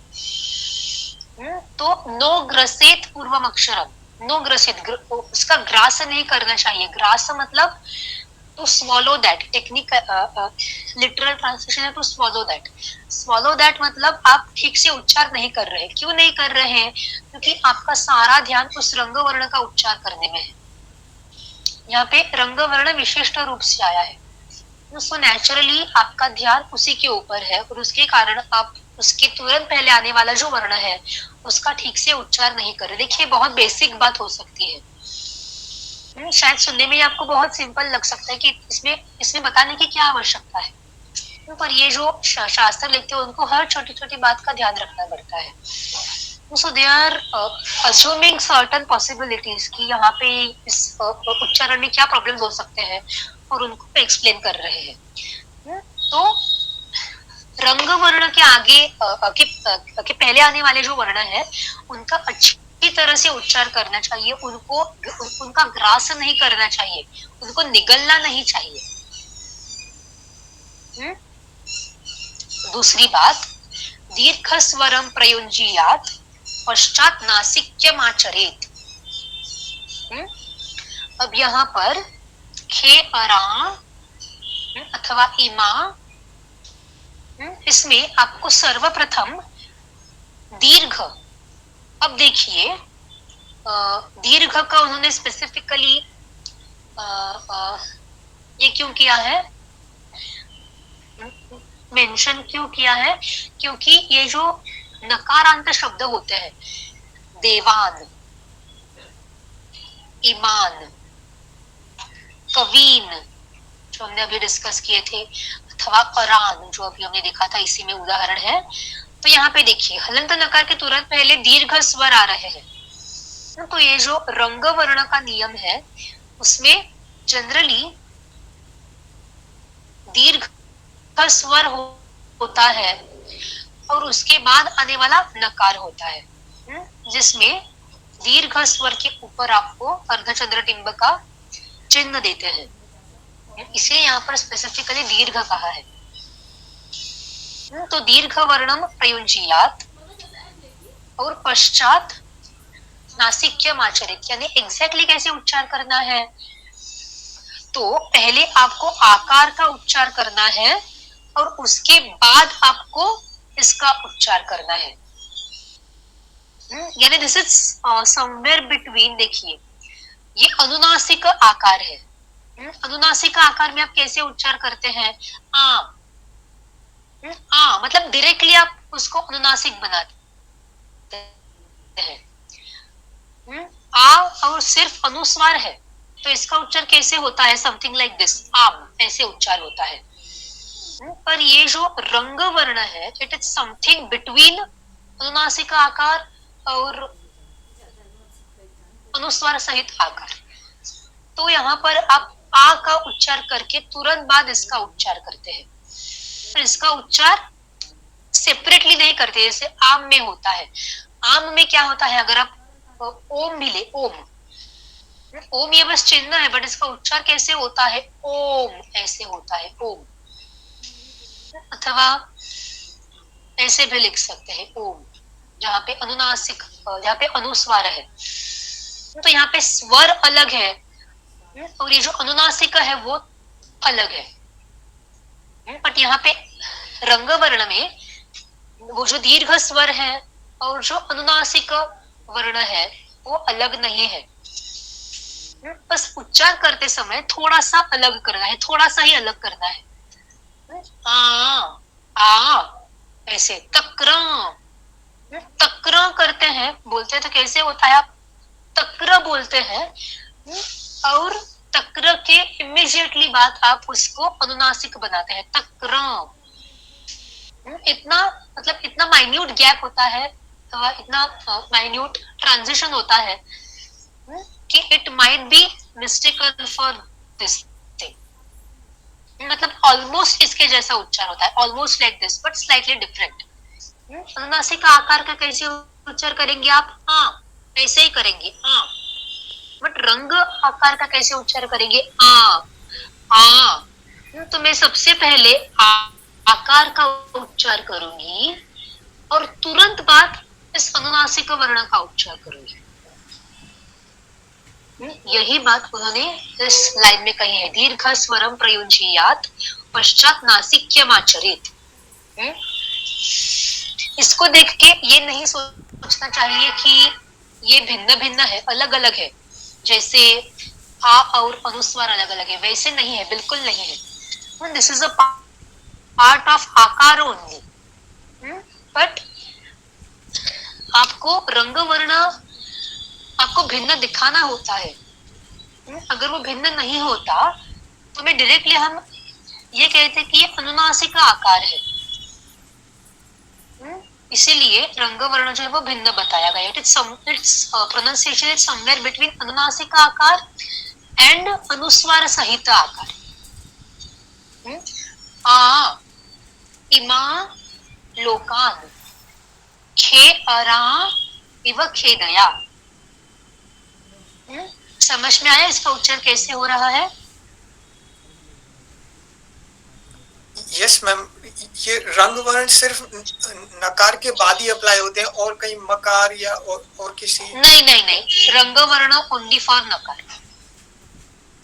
तो नो ग्रसेत पूर्वम अक्षरम, नो ग्रसेत, उसका ग्रास नहीं करना चाहिए। ग्रास मतलब to swallow that, technique literal translation है to swallow that. Swallow that मतलब आप ठीक से उच्चार नहीं कर रहे। क्यों नहीं कर रहे हैं? क्योंकि आपका सारा ध्यान उस रंग वर्ण का उच्चार करने में है। यहाँ पे रंग वर्ण विशिष्ट रूप से आया है, सो नेचुरली आपका ध्यान उसी के ऊपर है, और उसके कारण आप उसके तुरंत पहले आने वाला जो वर्ण है उसका ठीक से उच्चार नहीं कर रहे। देखिए बहुत बेसिक बात हो सकती है, शायद सुनने में आपको बहुत सिंपल लग सकता है कि इसमें बताने की क्या आवश्यकता है, पर ये जो शास्त्र लिखते हैं उनको हर छोटी छोटी बात का ध्यान रखना पड़ता है। So they are assuming certain possibilities कि यहाँ पे इस उच्चारण में क्या प्रॉब्लम हो सकते हैं और उनको एक्सप्लेन कर रहे हैं। तो रंग वर्ण के आगे के पहले आने वाले जो वर्ण है उनका अच्छी तरह से उच्चार करना चाहिए, उनका ग्रास नहीं करना चाहिए, उनको निगलना नहीं चाहिए। दूसरी बात, दीर्घ स्वरम प्रयुंजीयात पश्चात नासिक्यमाचरेत। अब यहाँ पर खे अरा अथवा इमा, इसमें आपको सर्वप्रथम दीर्घ, अब देखिए दीर्घ का उन्होंने स्पेसिफिकली ये क्यों किया है, मेंशन क्यों किया है, क्योंकि ये जो नकारांत शब्द होते हैं, देवान, ईमान, कवीन जो हमने अभी डिस्कस किए थे, अथवा अरान जो अभी हमने देखा था, इसी में उदाहरण है। तो यहाँ पे देखिए हलंत नकार के तुरंत पहले दीर्घ स्वर आ रहे हैं, तो ये जो रंग वर्ण का नियम है उसमें जनरली दीर्घ स्वर होता है और उसके बाद आने वाला नकार होता है, जिसमें दीर्घ स्वर के ऊपर आपको अर्धचंद्र टिंब का चिन्ह देते हैं, इसे यहाँ पर स्पेसिफिकली दीर्घ कहा है। तो दीर्घ वर्णम प्रयुंजीयात और पश्चात नासिक्यमाचरेत, यानी एग्जैक्टली कैसे उच्चार करना है, तो पहले आपको आकार का उच्चार करना है और उसके बाद आपको इसका उच्चार करना है, यानी दिस इज समवेयर बिटवीन। देखिए ये अनुनासिक आकार है, अनुनासिक आकार में आप कैसे उच्चार करते हैं, आ मतलब डायरेक्टली आप उसको अनुनासिक बनाते हैं, आ और सिर्फ अनुस्वार है तो इसका उच्चार कैसे होता है, समथिंग लाइक दिस, आम, ऐसे उच्चार होता है। पर ये जो रंग वर्ण है इट इज समथिंग बिटवीन अनुनासिक आकार और अनुस्वार सहित आकार। तो यहाँ पर आप आ का उच्चार करके तुरंत बाद इसका उच्चार करते हैं, इसका उच्चार सेपरेटली नहीं करते जैसे आम में होता है। आम में क्या होता है, अगर आप ओम भी ले, ओम ये बस चिन्ह है, बट इसका उच्चार कैसे होता है, ओम, ऐसे होता है ओम, अथवा ऐसे भी लिख सकते हैं ओम, जहाँ पे अनुनासिक, जहाँ पे अनुस्वार है। तो यहाँ पे स्वर अलग है और ये जो अनुनासिक है वो अलग है, बट यहाँ पे रंग वर्ण में वो जो दीर्घ स्वर है और जो अनुनासिक वर्ण है वो अलग नहीं है, बस उच्चार करते समय थोड़ा सा अलग करना है, थोड़ा सा ही अलग करना है। आ ऐसे तक्र, तक्र करते हैं, बोलते हैं तो कैसे होता है, आप तक्र बोलते हैं और तक्र के इमीडिएटली बाद आप उसको अनुनासिक बनाते हैं, तक्र। इतना मतलब इतना माइन्यूट गैप होता है, इतना माइन्यूट ट्रांजिशन होता है कि it might be mistaken for this thing, मतलब ऑलमोस्ट इसके जैसा उच्चार होता है, almost like this but slightly different. अनुनासिक का आकार का कैसे उच्चार करेंगे आप, ऐसे ही करेंगे बट रंग आकार का कैसे उच्चार करेंगे, तो मैं सबसे पहले आकार का उच्चार करूंगी और तुरंत बाद इस अनुनासिक वर्ण का उच्चार करूंगी। यही बात उन्होंने इस लाइन में कही है, दीर्घ स्वरम प्रयुंजीयात पश्चात नासिक्यमाचरेत। इसको देख के ये नहीं सोचना चाहिए कि ये भिन्न भिन्न है, अलग अलग है, जैसे आ और अनुस्वार अलग अलग है, वैसे नहीं है, बिल्कुल नहीं है। This is a part of आकार ओनली, बट आपको रंग वर्ण आपको भिन्न दिखाना होता है। अगर वो भिन्न नहीं होता तो मैं डायरेक्टली हम ये कहते कि ये अनुनासिक आकार है, इसीलिए रंग वर्ण जो है वो भिन्न बताया गया। It's pronunciation is somewhere between अनुनासिक आकार एंड अनुस्वार सहित आकार। आ, इमा, लोकान खे अरा इव खेदया। समझ में आया इसका उच्चारण कैसे हो रहा है? यस मैम, ये रंग वर्ण सिर्फ नकार के बाद ही अप्लाई होते हैं और कहीं मकार या और किसी? नहीं नहीं नहीं, रंग वर्ण ओनली फॉर नकार।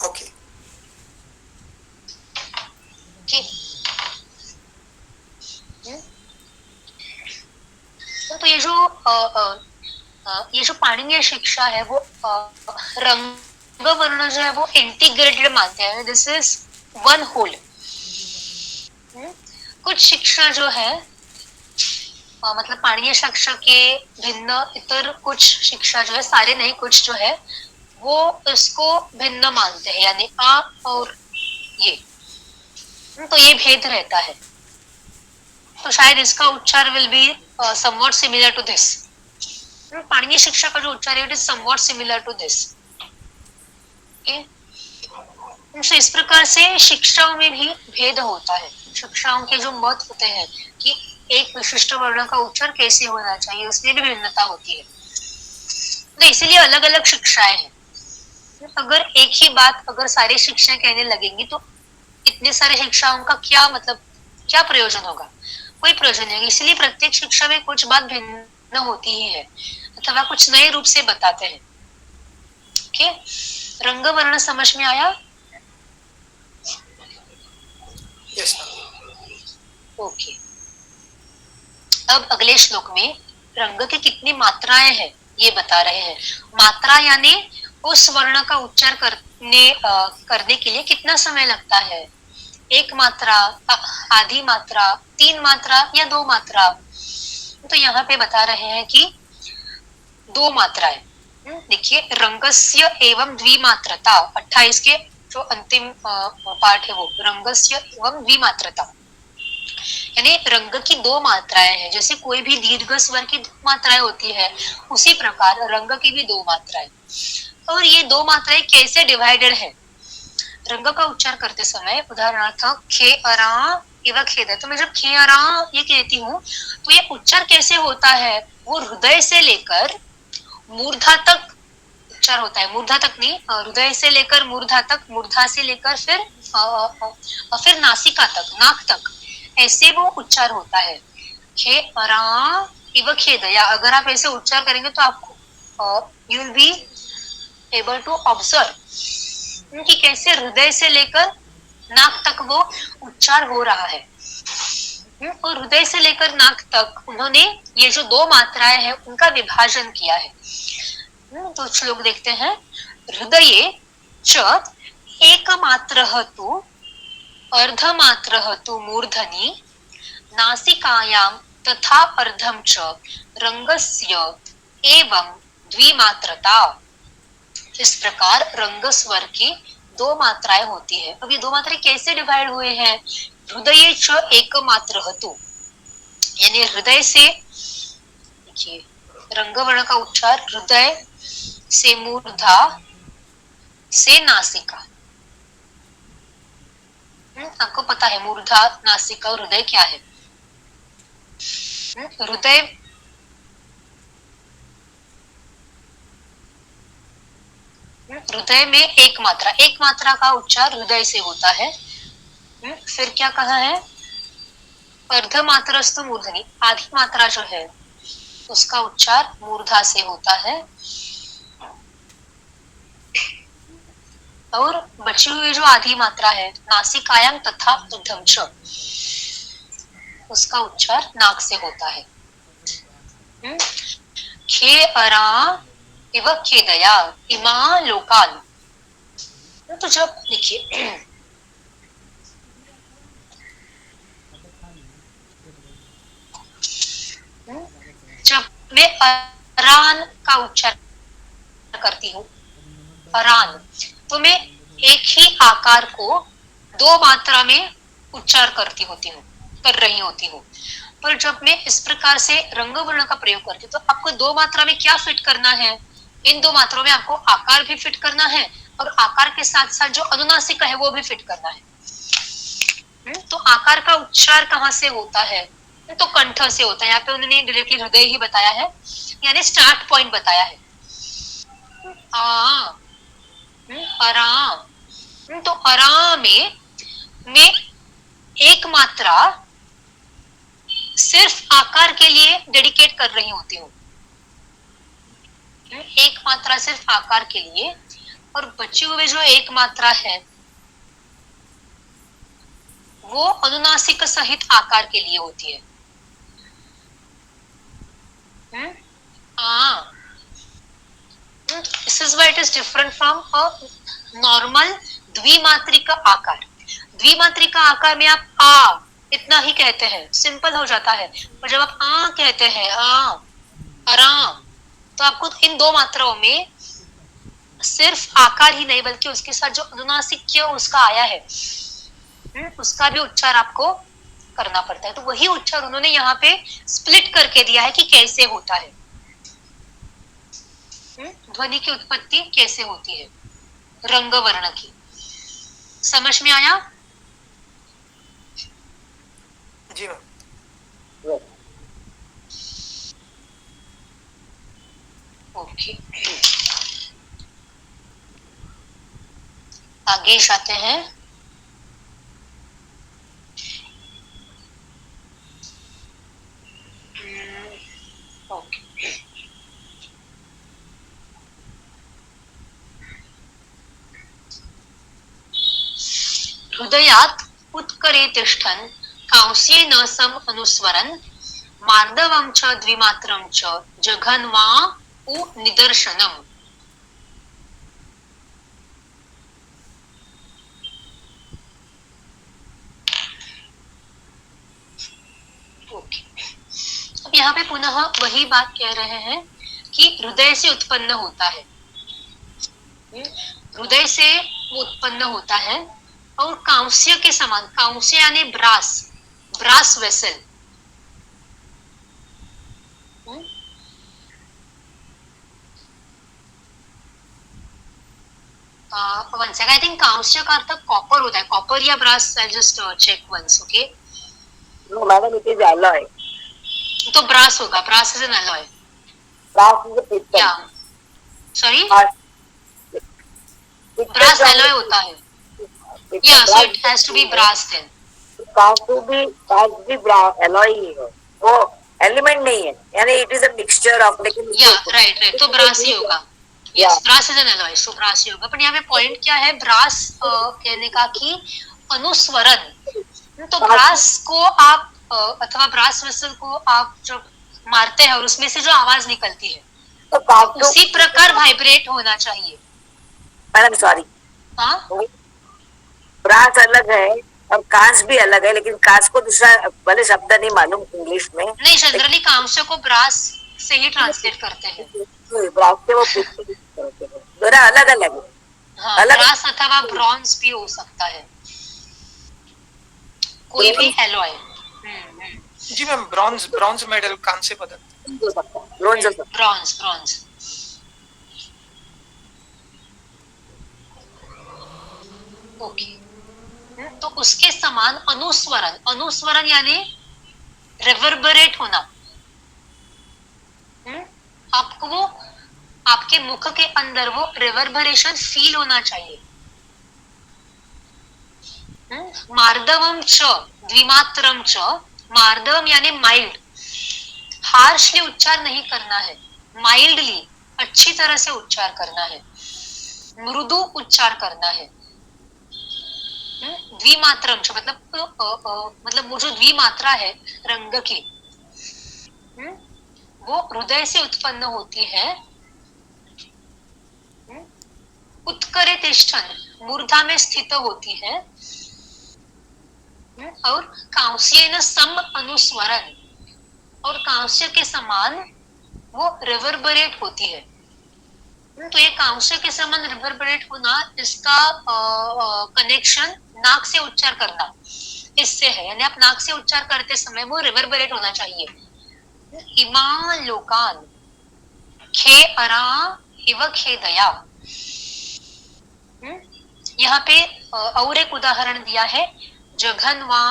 ओके तो ये जो पाणिनीय शिक्षा है वो रंग वर्ण जो है वो इंटीग्रेटेड मानते हैं, दिस इज वन होल। कुछ शिक्षा जो है मतलब पाणिनीय शिक्षा के भिन्न इतर कुछ शिक्षा जो है, सारे नहीं कुछ जो है वो इसको भिन्न मानते हैं, यानी आ और ये, तो ये भेद रहता है। तो शायद इसका उच्चार will be somewhat similar to this. पाणिनीय शिक्षा का जो उच्चार है it is somewhat similar to this. तो इस प्रकार से शिक्षाओं में भी भेद होता है। शिक्षाओं के जो मत होते हैं कि एक विशिष्ट वर्ण का उच्चार कैसे होना चाहिए, उसमें भी भिन्नता होती है। तो इसीलिए अलग अलग शिक्षाएं हैं। अगर एक ही बात अगर सारी शिक्षाएं कहने लगेंगी तो इतने सारे शिक्षाओं का क्या मतलब, क्या प्रयोजन होगा? कोई प्रयोजन नहीं। इसलिए प्रत्येक शिक्षा में कुछ बात भिन्न होती ही है अथवा कुछ नए रूप से बताते हैं। ओके, रंग वर्ण समझ में आया? Yes okay. अब अगले श्लोक में रंग की कितनी मात्राएं हैं ये बता रहे हैं। मात्रा यानी उस वर्ण का उच्चार करने के लिए कितना समय लगता है। एक मात्रा, आधी मात्रा, 3 मात्रा या 2 मात्रा। तो यहाँ पे बता रहे हैं कि 2 मात्राएं। देखिए, रंगस्य एवं द्विमात्रता, 28 के जो अंतिम पार्ट है वो रंगस्य एवं द्विमात्रता, यानी रंग की 2 मात्राएं हैं। जैसे कोई भी दीर्घ स्वर की 2 मात्राएं होती है, उसी प्रकार रंग की भी 2 मात्राएं। और ये 2 मात्राएं कैसे डिवाइडेड है रंग का उच्चार करते समय? उदाहरणार्थ खे अरा इव खेद। तो मैं जब खे अरा ये कहती हूँ तो ये उच्चार कैसे होता है? वो हृदय से लेकर मूर्धा तक उच्चार होता है। मूर्धा तक नहीं, हृदय से लेकर मूर्धा तक, मूर्धा से लेकर फिर नासिका तक, नाक तक, ऐसे वो उच्चार होता है। खे अरा इव खेदया। अगर आप ऐसे उच्चार करेंगे तो आपको you will be able to observe कि कैसे हृदय से लेकर नाक तक वो उच्चार हो रहा है। और हृदय से लेकर नाक तक उन्होंने ये जो 2 मात्राएं हैं उनका विभाजन किया है। तो श्लोक देखते हैं। हृदये च एकमात्रः तु अर्धमात्रः तु मूर्धनि नासिकायां तथा अर्धं च रंगस्य एवं द्विमात्रता। इस प्रकार रंग स्वर की 2 मात्राएं होती है। अब ये 2 मात्राएं कैसे डिवाइड हुए हैं? हृदय च एकमात्रः तु, यानी हृदय से, देखिए रंग वर्ण का उच्चार हृदय से मूर्धा से नासिका। आपको पता है मूर्धा, नासिका और हृदय क्या है? हृदय में एक मात्रा का उच्चार हृदय से होता है। फिर क्या कहा है? अर्धमात्रस्तु मूर्धनि, आधी मात्रा जो है उसका उच्चार मूर्धा से होता है। और बची हुई जो आधी मात्रा है नासिकायाम तथा ऊर्ध्वं च, उसका उच्चार नाक से होता है। खे अरा इव खेदया इमा लोकान। तो जब देखिए जब मैं अरान का उच्चार करती हूँ, अरान, तो मैं एक ही आकार को 2 मात्रा में उच्चार कर रही होती हूँ। पर जब मैं इस प्रकार से रंग वर्ण का प्रयोग करती हूँ तो आपको 2 मात्रा में क्या फिट करना है? इन 2 मात्राओं में आपको आकार भी फिट करना है और आकार के साथ साथ जो अनुनासिका है वो भी फिट करना है। तो आकार का उच्चार कहाँ से होता है? तो कंठ से होता है, यहाँ पे उन्होंने डायरेक्टली हृदय ही बताया है, यानी स्टार्ट पॉइंट बताया है। आ आराम, तो आराम में एक मात्रा सिर्फ आकार के लिए डेडिकेट कर रही होती हूँ, एक मात्रा सिर्फ आकार के लिए, और बचे हुए जो एक मात्रा है वो अनुनासिक सहित आकार के लिए होती है। This is why it is different from a normal द्विमात्रिक आकार। द्विमात्रिक आकार में आप आ इतना ही कहते हैं, सिंपल हो जाता है, और जब आप आ कहते हैं आराम, तो आपको इन दो मात्राओं में सिर्फ आकार ही नहीं बल्कि उसके साथ जो अनुनासिक उसका आया है उसका भी उच्चार आपको करना पड़ता है। तो वही उच्चार उन्होंने यहाँ पे स्प्लिट करके दिया है कि कैसे होता है, ध्वनि की उत्पत्ति कैसे होती है रंग वर्ण की। समझ में आया? जी मैम। ओके, आगे जाते हैं। ओके, हृदयात् उत्करे तिष्ठन् कांस्येन सम अनुस्वरन् मार्दवं च द्विमात्रं च जघन्वा उ निदर्शनम्। ओके, अब यहाँ पे पुनः वही बात कह रहे हैं कि हृदय से उत्पन्न होता है, हृदय से उत्पन्न होता है, और कांस्य के समान, कांस्य यानी brass vessel, one second, I think कांस्य का अर्थ कॉपर होता है, कॉपर या brass, I just check once. Okay, no madam, it is alloy. तो ब्रास होगा, brass is an alloy. Brass is a piston. या sorry, Piston brass is alloy होता है, it's या a so brass. It has to be brass then. Cast भी brass alloy ही है, वो एलिमेंट नहीं है, यानी it is a mixture of, लेकिन या राइट, तो ब्रास ही होगा। Yes, brass is an alloy, so brass ही होगा। पर यहाँ पे पॉइंट क्या है ब्रास कहने का कि अनुस्वरण, तो ब्रास को आप अथवा ब्रास वेसल को आप जब मारते हैं और उसमें से जो आवाज निकलती है तो उसी प्रकार वाइब्रेट होना चाहिए। मैडम सॉरी, हाँ, ब्रास अलग है और कांच भी अलग है, लेकिन कांच को दूसरा भले शब्द नहीं मालूम इंग्लिश में, नहीं, जनरली कांस्य को ब्रास से ही ट्रांसलेट करते हैं। ब्रास के वो दोनों अलग अलग है। हाँ, अलग ब्रास अथवा ब्रॉन्ज भी हो सकता है, कोई भी एलॉय। जी मैम, ब्रॉन्ज मेडल, कांस्य पदक, ब्रॉन्ज ब्रॉन्ज। ओके, तो उसके समान अनुस्वरण, अनुस्वरण यानी रिवर्बरेट होना, आपको वो आपके मुख के अंदर वो रिवर्बरेशन फील होना चाहिए। मार्दवम च द्विमात्रम च, मार्दवम यानी माइल्ड, हार्शली उच्चार नहीं करना है, माइल्डली अच्छी तरह से उच्चार करना है, मृदु उच्चार करना है। द्विमात्रम च मतलब वो जो द्विमात्रा है रंग की, वो हृदय से उत्पन्न होती है। उत्करे तिष्ठन, मूर्धा में स्थित होती है, और कांस्येन सम अनुस्वरन, और कांस्य के समान वो रिवर्बरेट होती है। तो ये कांस्य के समान रिवर्बरेट होना, इसका कनेक्शन नाक से उच्चार करना इससे है, यानी आप नाक से उच्चार करते समय वो रिवर्बरेट होना चाहिए। इमा लोकान खे अरा इव खे दया। यहाँ पे और एक उदाहरण दिया है, जघन्वा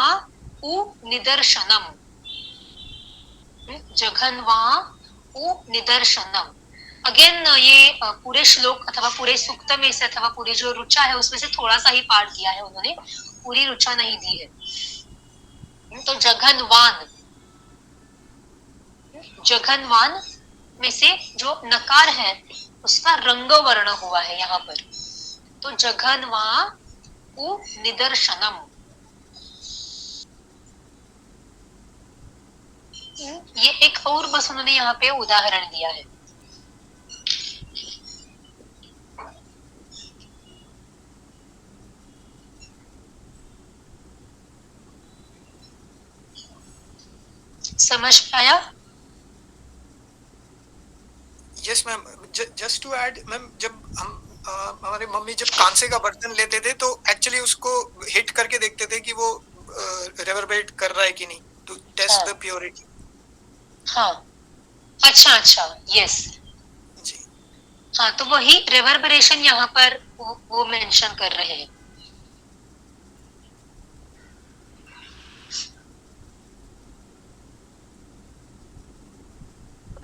उ निदर्शनम। जघन्वा उ निदर्शनम। अगेन ये पूरे श्लोक अथवा पूरे सूक्त में से अथवा पूरी जो रुचा है उसमें से थोड़ा सा ही पाठ दिया है उन्होंने, पूरी रुचा नहीं दी है। तो जघनवान, जघनवान में से जो नकार है उसका रंग वर्ण हुआ है यहाँ पर, तो जघनवा उ निदर्शनम। ये एक और बस उन्होंने यहाँ पे उदाहरण दिया है। समझ पाया? Yes ma'am, just to add ma'am, जब हम हमारे मम्मी जब कांसे का बर्तन लेते थे तो एक्चुअली उसको हिट करके देखते थे कि वो रिवर्बरेट कर रहा है कि नहीं, टू टेस्ट द प्योरिटी। हाँ, अच्छा अच्छा, यस जी हाँ, तो वही रिवर्बरेशन यहाँ पर वो मेंशन कर रहे हैं।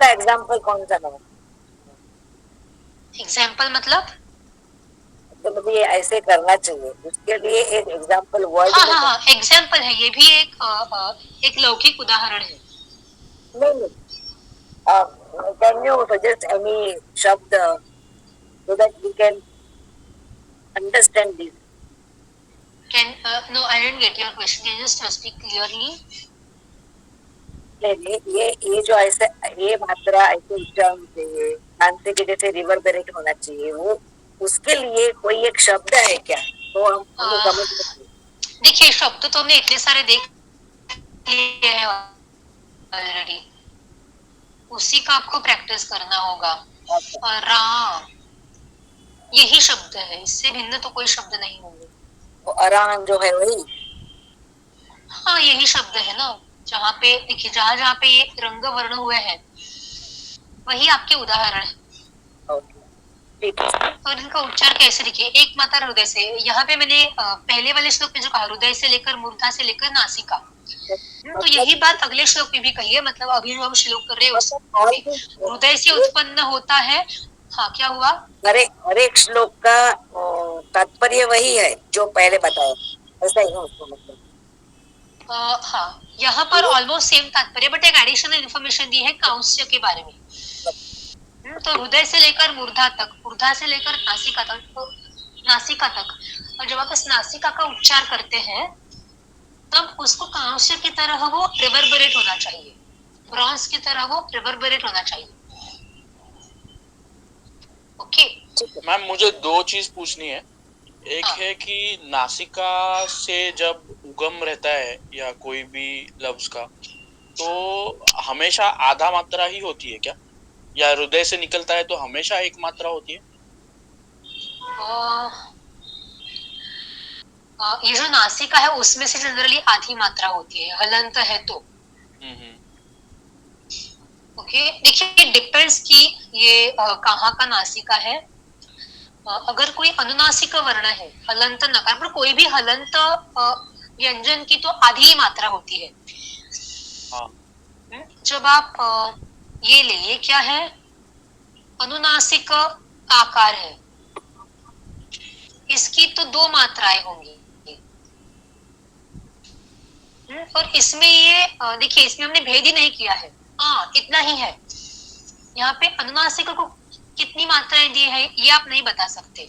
एग्जाम्पल कौन सा है? एग्जाम्पल मतलब? तो मुझे ये ऐसे करना चाहिए, उसके लिए एक एग्जाम्पल वर्ड। हाँ हाँ हाँ, एग्जाम्पल है, ये भी एक लौकिक उदाहरण है। नहीं, कैन यू सजेस्ट एनी शब्द so that we can understand this? No, I didn't get your question. Can you just speak clearly? ये जो ऐसे ये मात्रा ऐसे उच्चारण चाहिए, कांसे के जैसे रिवर्बरेट होना चाहिए, वो उसके लिए कोई एक शब्द है क्या? तो हम समझ सकते। देखिए, शब्द तो हमने इतने सारे देख लिए हैं ऑलरेडी, उसी का आपको प्रैक्टिस करना होगा। रा, यही शब्द है, इससे भिन्न तो कोई शब्द नहीं होंगे। तो अरान जो है वही, हाँ यही शब्द है ना, जहाँ पे देखिए जहाँ जहाँ पे ये रंग वर्ण हुए हैं वही आपके उदाहरण है। और इनका उच्चार कैसे देखिए, एक मात्रा हृदय से, यहाँ पे मैंने पहले वाले श्लोक में जो कहा हृदय से लेकर मूर्धा से लेकर नासिका, तो यही बात अगले श्लोक में भी कही है। मतलब अभी जो हम श्लोक कर रहे हैं हृदय से उत्पन्न होता है। हाँ, क्या हुआ? हर एक श्लोक का तात्पर्य वही है जो पहले बताया, ऐसा ही है उसको मतलब। हाँ, यहाँ पर ऑलमोस्ट सेम तात्पर्य, बट एक एडिशनल इन्फॉर्मेशन दी है कांस्य के बारे में। तो हृदय से लेकर मूर्धा तक, मूर्धा से लेकर नासिका तक, तो नासिका तक, और जब आप इस नासिका का उच्चार करते हैं तब उसको कांस्य की तरह वो रिवर्बरेट होना चाहिए, ब्रॉन्ज की तरह वो रिवर्बरेट होना चाहिए। ओके मैम, मुझे दो चीज पूछनी है। एक है कि नासिका से जब उगम रहता है या कोई भी लफ्ज का, तो हमेशा आधा मात्रा ही होती है क्या, या हृदय से निकलता है तो हमेशा एक मात्रा होती है? ये जो नासिका है उसमें से जनरली आधी मात्रा होती है, हलंत है तो। ओके, देखिए डिपेंड्स कि ये कहाँ का नासिका है। अगर कोई अनुनासिक वर्ण है, हलंत नकार, पर कोई भी हलंत व्यंजन की तो आधी ही मात्रा होती है। जब आप ये ले, ये क्या है? अनुनासिक आकार है, इसकी तो दो मात्राएं होंगी। और इसमें ये देखिए, इसमें हमने भेद ही नहीं किया है, इतना ही है। यहाँ पे अनुनासिक को कितनी मात्राएं दी है ये आप नहीं बता सकते।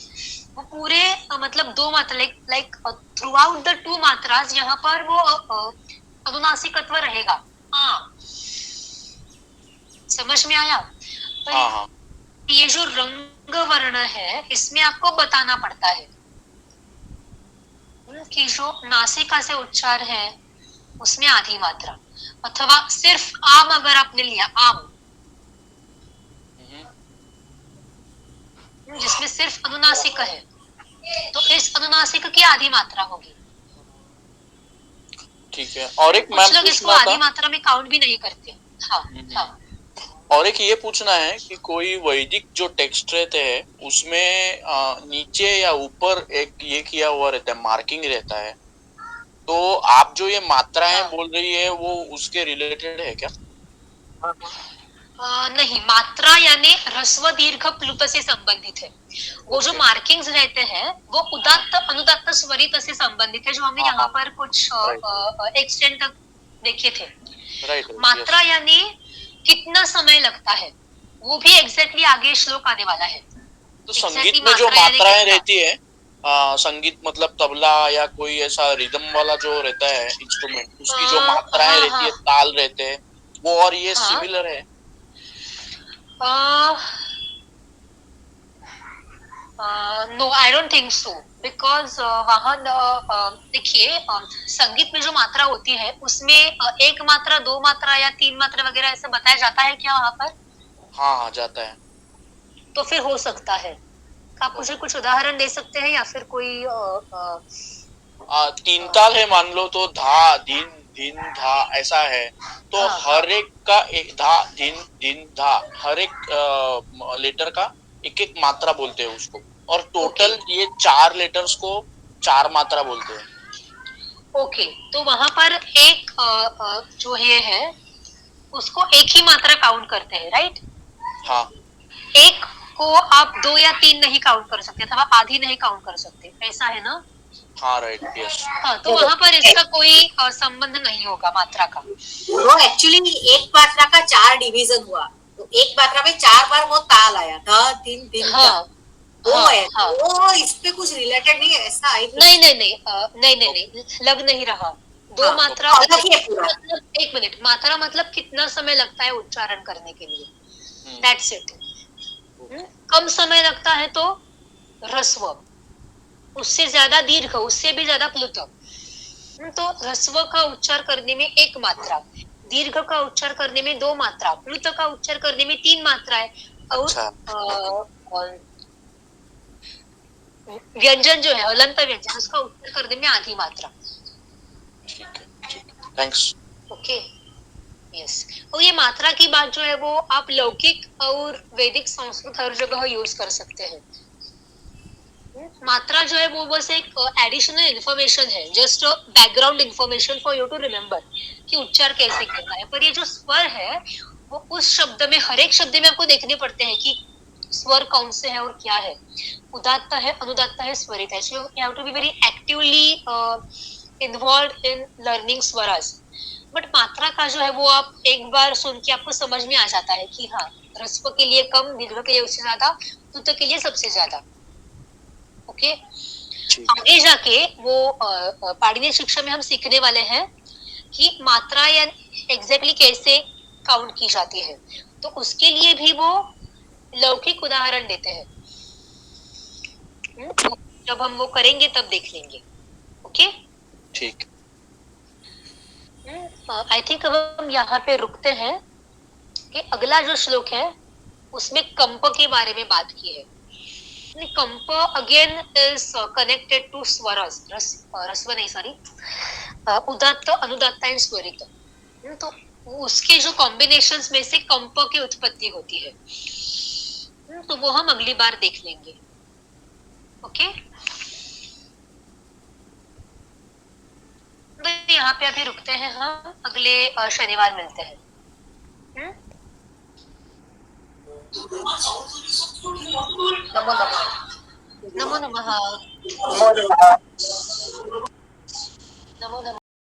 वो पूरे मतलब दो मात्रा, like throughout the two मात्रास यहाँ पर वो अनुनासिकत्व रहेगा। समझ में आया? पर ये जो रंग वर्ण है इसमें आपको बताना पड़ता है कि जो नासिका से उच्चार है उसमें आधी मात्रा, अथवा सिर्फ आम अगर आपने लिया, आम जिसमें सिर्फ अनुनासिक है, तो इस अनुनासिक की आधी मात्रा होगी। ठीक है। और एक कुछ लोग इसको आधी मात्रा में काउंट भी नहीं करते। हाँ। और एक ये पूछना है कि कोई वैदिक जो टेक्स्ट रहते हैं उसमें नीचे या ऊपर एक ये किया हुआ रहता है, मार्किंग रहता है, तो आप जो ये मात्राएं बोल रही है वो उसके रिलेटेड है क्या? नहीं, मात्रा यानी ह्रस्व दीर्घ प्लुत से संबंधित है। वो जो मार्किंग्स रहते हैं वो उदात्त अनुदात्त स्वरित से संबंधित है, जो हमने यहाँ पर कुछ एक्सटेंड तक देखे थे। राइट। मात्रा यानी कितना समय लगता है, वो भी एग्जैक्टली आगे श्लोक आने वाला है। तो संगीत में जो मात्राएं रहती है, संगीत मतलब तबला या कोई ऐसा रिदम वाला जो रहता है इंस्ट्रूमेंट, उसकी जो मात्राएं रहती है, ताल रहते हैं, वो और ये सिमिलर है? No, I don't think so, because वहां देखिए संगीत में जो मात्रा होती है उसमें एक मात्रा, दो मात्रा या तीन मात्रा वगैरह ऐसा बताया जाता है क्या वहां पर? हाँ, जाता है। तो फिर हो सकता है। आप मुझे कुछ उदाहरण दे सकते हैं या फिर कोई तीन ताल है मान लो, तो धा धीन धीन धा ऐसा है, तो हर एक का एक धा धीन धीन धा, हर एक लेटर का एक एक मात्रा बोलते हैं उसको, और टोटल ये 4 लेटर्स को 4 मात्रा बोलते हैं। ओके, तो वहां पर एक जो है उसको एक ही मात्रा काउंट करते हैं, राइट? हाँ, एक को आप 2 या 3 नहीं काउंट कर सकते अथवा आधी नहीं काउंट कर सकते, ऐसा है ना? हाँ, राइट, यस। हाँ, तो वहां पर इसका कोई संबंध नहीं होगा मात्रा का। वो एक्चुअली एक मात्रा का 4 डिवीजन हुआ, तो एक मात्रा में 4 बार वो ताल आया, ध तीन तीन, वो है। वो इस पे कुछ रिलेटेड नहीं है ऐसा? नहीं, लग नहीं रहा। 2 मात्रा मतलब, एक मिनट, मात्रा मतलब कितना समय लगता है उच्चारण करने के लिए, दैट्स इट। कम समय लगता है तो ह्रस्व, उससे ज्यादा दीर्घ, उससे भी ज्यादा प्लुत। तो ह्रस्व का उच्चार करने में 1 मात्रा, दीर्घ का उच्चार करने में 2 मात्रा, प्लुत का उच्चार करने में 3 मात्राएं, और व्यंजन जो है हलंत व्यंजन, उसका उच्चार करने में आधी मात्रा। थैंक्स। Okay, yes. और ये मात्रा की बात जो है वो आप लौकिक और वैदिक संस्कृत हर जगह यूज कर सकते हैं। मात्रा जो है वो बस एक एडिशनल इंफॉर्मेशन है, just background information for you to remember कि उच्चार कैसे करना है। पर ये जो स्वर है वो उस शब्द में, हर एक शब्द में आपको देखने पड़ते हैं कि स्वर कौन से है और क्या है, उदात्त है, अनुदात्त है, स्वरित है। So you have to be very actively involved in learning स्वराज। बट मात्रा का जो है वो आप एक बार सुन के आपको समझ में आ जाता है कि हाँ, ह्रस्व के लिए कम, दीर्घ के लिए उससे ज्यादा, प्लुत के लिए सबसे ज्यादा। ओके, आगे जाके वो पाणिनीय शिक्षा में हम सीखने वाले हैं कि मात्रा या एग्जैक्टली कैसे काउंट की जाती है, तो उसके लिए भी वो लौकिक उदाहरण देते हैं। जब हम वो करेंगे तब देख लेंगे। ओके, ठीक। आई थिंक अब हम यहाँ पे रुकते हैं कि अगला जो श्लोक है उसमें कंप के बारे में बात की है। कंप अगेन इज कनेक्टेड टू स्वरस, रस्व नहीं, सॉरी, उदात्त, अनुदात्त एंड स्वरित। तो उसके जो कॉम्बिनेशंस में से कंप की उत्पत्ति होती है, तो वो हम अगली बार देख लेंगे। ओके, तो यहाँ पे अभी रुकते हैं हम, अगले शनिवार मिलते हैं। नमो नमः। नमो नमः। नमो नमः। नमो नमः।